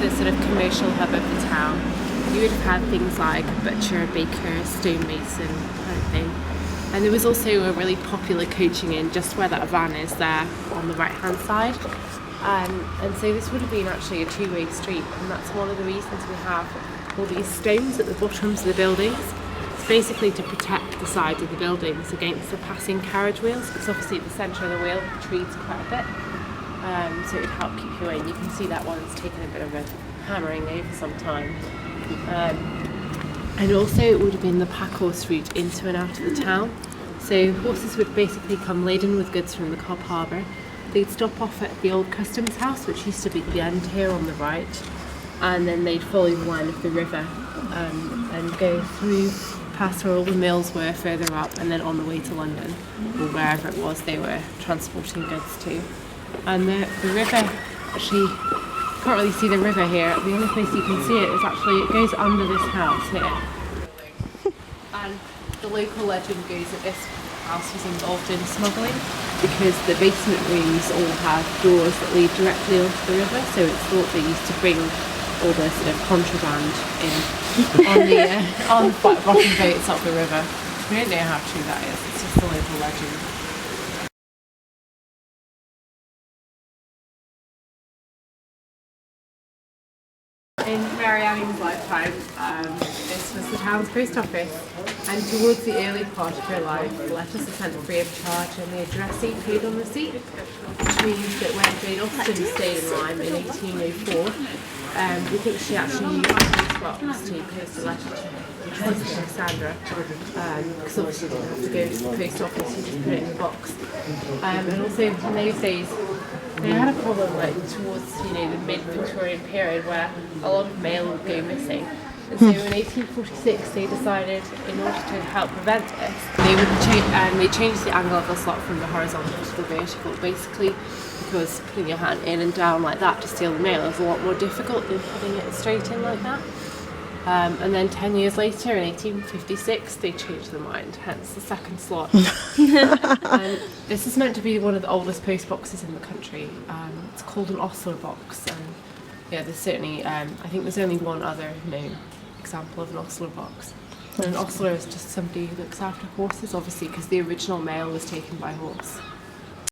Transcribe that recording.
the sort of commercial hub of the town, you would have had things like a butcher, a baker, stonemason kind of thing. And there was also a really popular coaching inn just where that van is there on the right hand side. And so this would have been actually a two-way street, and that's one of the reasons we have all these stones at the bottoms of the buildings. It's basically to protect the sides of the buildings against the passing carriage wheels, because obviously at the centre of the wheel protrudes quite a bit. So it would help keep you in. You can see that one's taken a bit of a hammering over some time. And also it would have been the pack horse route into and out of the town. So horses would basically come laden with goods from the Cobb Harbour. They'd stop off at the old customs house, which used to be the end here on the right, and then they'd follow the line of the river and go through past where all the mills were further up, and then on the way to London or wherever it was they were transporting goods to. And the river, actually, you can't really see the river here. The only place you can see it is actually, it goes under this house here. And the local legend goes that this house was involved in smuggling because the basement rooms all have doors that lead directly onto the river, so it's thought they used to bring all the sort of contraband in on the bottom boats up the river. We don't know how true that is, it's just a local legend. In Mary Anning's lifetime, this was the town's post office, and towards the early part of her life, letters are sent free of charge and the addressee paid on receipt, which means that when Jane Austen stayed in Lyme in 1804, we think she actually used a post box to post a letter to her sister Sandra, because obviously you didn't have to go to the post office, you just put it in the box. And also in those days, they had a problem like towards the mid-Victorian period where a lot of mail would go missing. And so in 1846 they decided, in order to help prevent this, they changed the angle of the slot from the horizontal to the vertical, basically because putting your hand in and down like that to steal the mail is a lot more difficult than putting it straight in like that. And then 10 years later, in 1856, they changed their mind, hence the second slot. And this is meant to be one of the oldest post boxes in the country. It's called an ostler box, and yeah, there's certainly, I think there's only one other known example of an ostler box. And an ostler is just somebody who looks after horses, obviously, because the original mail was taken by horse.